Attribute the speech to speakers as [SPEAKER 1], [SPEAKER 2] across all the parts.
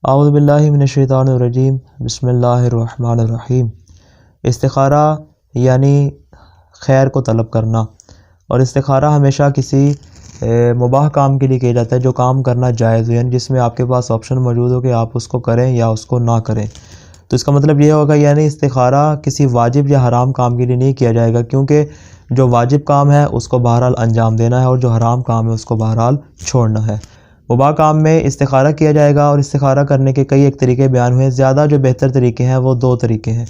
[SPEAKER 1] اعوذ باللہ من الشیطان الرجیم بسم اللہ الرحمن الرحیم۔ استخارہ یعنی خیر کو طلب کرنا، اور استخارہ ہمیشہ کسی مباح کام کے لیے کیا جاتا ہے جو کام کرنا جائز ہو، یعنی جس میں آپ کے پاس آپشن موجود ہو کہ آپ اس کو کریں یا اس کو نہ کریں۔ تو اس کا مطلب یہ ہوگا یعنی استخارہ کسی واجب یا حرام کام کے لیے نہیں کیا جائے گا، کیونکہ جو واجب کام ہے اس کو بہرحال انجام دینا ہے اور جو حرام کام ہے اس کو بہرحال چھوڑنا ہے۔ مباح کام میں استخارہ کیا جائے گا، اور استخارہ کرنے کے کئی ایک طریقے بیان ہوئے ہیں۔ زیادہ جو بہتر طریقے ہیں وہ دو طریقے ہیں۔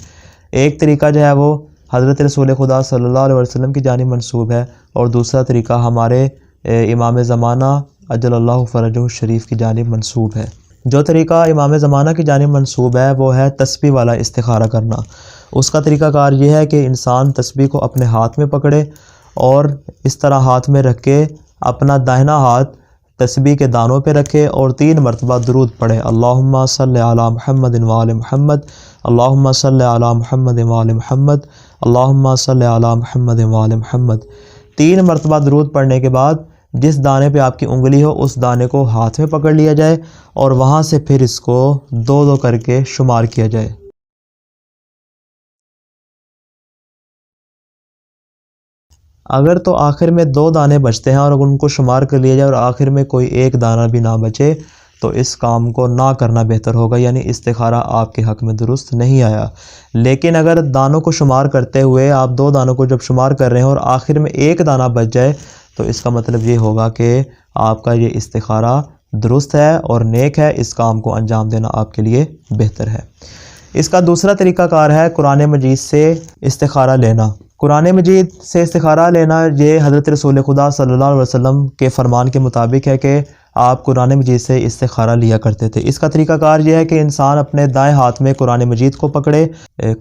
[SPEAKER 1] ایک طریقہ جو ہے وہ حضرت رسول خدا صلی اللہ علیہ وسلم کی جانب منسوب ہے، اور دوسرا طریقہ ہمارے امام زمانہ عجل اللہ فرجہ الشریف کی جانب منسوب ہے۔ جو طریقہ امام زمانہ کی جانب منسوب ہے وہ ہے تسبیح والا استخارہ کرنا۔ اس کا طریقہ کار یہ ہے کہ انسان تسبیح کو اپنے ہاتھ میں پکڑے اور اس طرح ہاتھ میں رکھ کے اپنا داہنا ہاتھ تسبیح کے دانوں پہ رکھے اور 3 مرتبہ درود پڑھے، اللہم صلی علی محمد وآل محمد، اللہم صلی علی محمد وآل محمد، اللہم صلی علی محمد وآل محمد۔ 3 مرتبہ درود پڑھنے کے بعد جس دانے پہ آپ کی انگلی ہو اس دانے کو ہاتھ میں پکڑ لیا جائے، اور وہاں سے پھر اس کو 2 کر کے شمار کیا جائے۔ اگر تو آخر میں 2 دانے بچتے ہیں اور اگر ان کو شمار کر لیا جائے اور آخر میں کوئی ایک دانہ بھی نہ بچے تو اس کام کو نہ کرنا بہتر ہوگا، یعنی استخارہ آپ کے حق میں درست نہیں آیا۔ لیکن اگر دانوں کو شمار کرتے ہوئے آپ 2 دانوں کو جب شمار کر رہے ہیں اور آخر میں ایک دانہ بچ جائے تو اس کا مطلب یہ ہوگا کہ آپ کا یہ استخارہ درست ہے اور نیک ہے، اس کام کو انجام دینا آپ کے لیے بہتر ہے۔ اس کا دوسرا طریقہ کار ہے قرآن مجید سے استخارہ لینا۔ قرآن مجید سے استخارہ لینا یہ حضرت رسول خدا صلی اللہ علیہ وسلم کے فرمان کے مطابق ہے کہ آپ قرآن مجید سے استخارہ لیا کرتے تھے۔ اس کا طریقہ کار یہ ہے کہ انسان اپنے دائیں ہاتھ میں قرآن مجید کو پکڑے،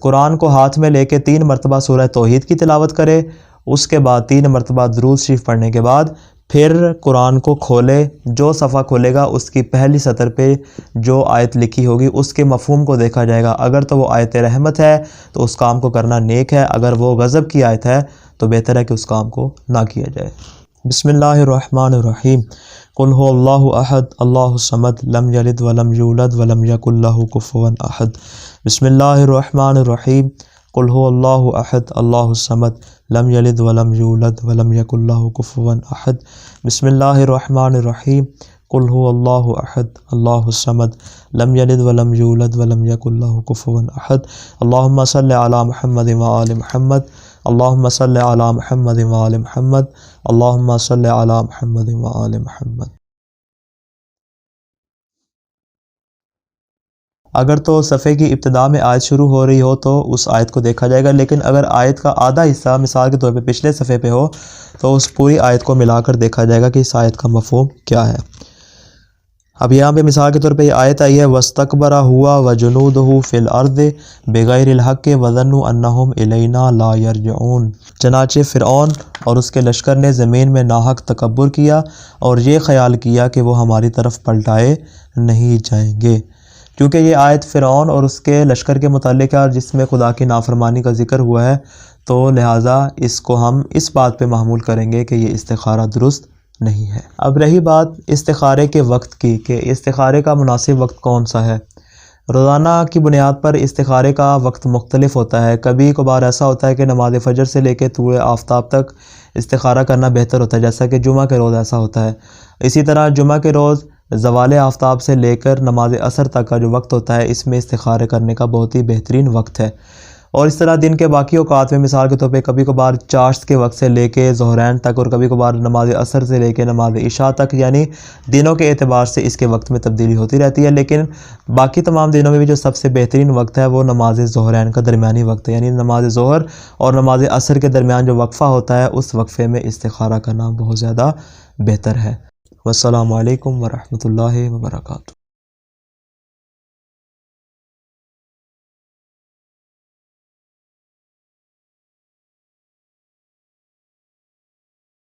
[SPEAKER 1] قرآن کو ہاتھ میں لے کے 3 مرتبہ سورہ توحید کی تلاوت کرے، اس کے بعد 3 مرتبہ درود شریف پڑھنے کے بعد پھر قرآن کو کھولے، جو صفحہ کھولے گا اس کی پہلی سطر پہ جو آیت لکھی ہوگی اس کے مفہوم کو دیکھا جائے گا۔ اگر تو وہ آیت رحمت ہے تو اس کام کو کرنا نیک ہے، اگر وہ غضب کی آیت ہے تو بہتر ہے کہ اس کام کو نہ کیا جائے۔ بسم اللہ الرحمن الرحیم۔ قل هو اللہ احد اللہ الصمد لم یلد ولم یولد ولم یکن لہ کفوا احد۔ بسم اللہ الرحمن الرحیم۔ قل هو اللہ احد اللہ الصمد لم یلد ولم یولد ولم یکن لہ کفوا احد۔ بسم اللہ الرحمن الرحیم۔ قل هو اللہ احد اللہ الصمد لم یلد ولم یولد ولم یکن لہ کفوا احد۔ اللہم صلی علی محمد وآل محمد، اللہم صلی علی محمد وآل محمد، اللہم صلی علی محمد وآل محمد۔ اگر تو صفحے کی ابتدا میں آیت شروع ہو رہی ہو تو اس آیت کو دیکھا جائے گا، لیکن اگر آیت کا آدھا حصہ مثال کے طور پہ پچھلے صفحے پہ ہو تو اس پوری آیت کو ملا کر دیکھا جائے گا کہ اس آیت کا مفہوم کیا ہے۔ اب یہاں پہ مثال کے طور پہ یہ آیت آئی ہے وَاسْتَكْبَرَ هُوَ وَجُنُودُهُ فِي الْأَرْضِ بِغَيْرِ الْحَقِّ وَظَنُّوا أَنَّهُمْ إِلَيْنَا لَا يَرْجِعُونَ۔ چنانچہ فرعون اور اس کے لشکر نے زمین میں ناحق تکبر کیا اور یہ خیال کیا کہ وہ ہماری طرف پلٹائے نہیں جائیں گے۔ کیونکہ یہ آیت فرعون اور اس کے لشکر کے متعلق ہے اور جس میں خدا کی نافرمانی کا ذکر ہوا ہے، تو لہٰذا اس کو ہم اس بات پہ محمول کریں گے کہ یہ استخارہ درست نہیں ہے۔ اب رہی بات استخارے کے وقت کی کہ استخارے کا مناسب وقت کون سا ہے۔ روزانہ کی بنیاد پر استخارے کا وقت مختلف ہوتا ہے۔ کبھی کبھار ایسا ہوتا ہے کہ نماز فجر سے لے کے طلوع آفتاب تک استخارہ کرنا بہتر ہوتا ہے، جیسا کہ جمعہ کے روز ایسا ہوتا ہے۔ اسی طرح جمعہ کے روز زوال آفتاب سے لے کر نماز عصر تک کا جو وقت ہوتا ہے اس میں استخارے کرنے کا بہت ہی بہترین وقت ہے۔ اور اس طرح دن کے باقی اوقات میں مثال کے طور پہ کبھی کبھار چاشت کے وقت سے لے کے ظہرین تک، اور کبھی کبھار نماز عصر سے لے کے نماز عشاء تک، یعنی دنوں کے اعتبار سے اس کے وقت میں تبدیلی ہوتی رہتی ہے۔ لیکن باقی تمام دنوں میں بھی جو سب سے بہترین وقت ہے وہ نماز ظہرین کا درمیانی وقت ہے، یعنی نماز ظہر اور نماز عصر کے درمیان جو وقفہ ہوتا ہے اس وقفے میں استخارہ کرنا بہت زیادہ بہتر ہے۔ والسلام علیکم ورحمۃ اللہ وبرکاتہ۔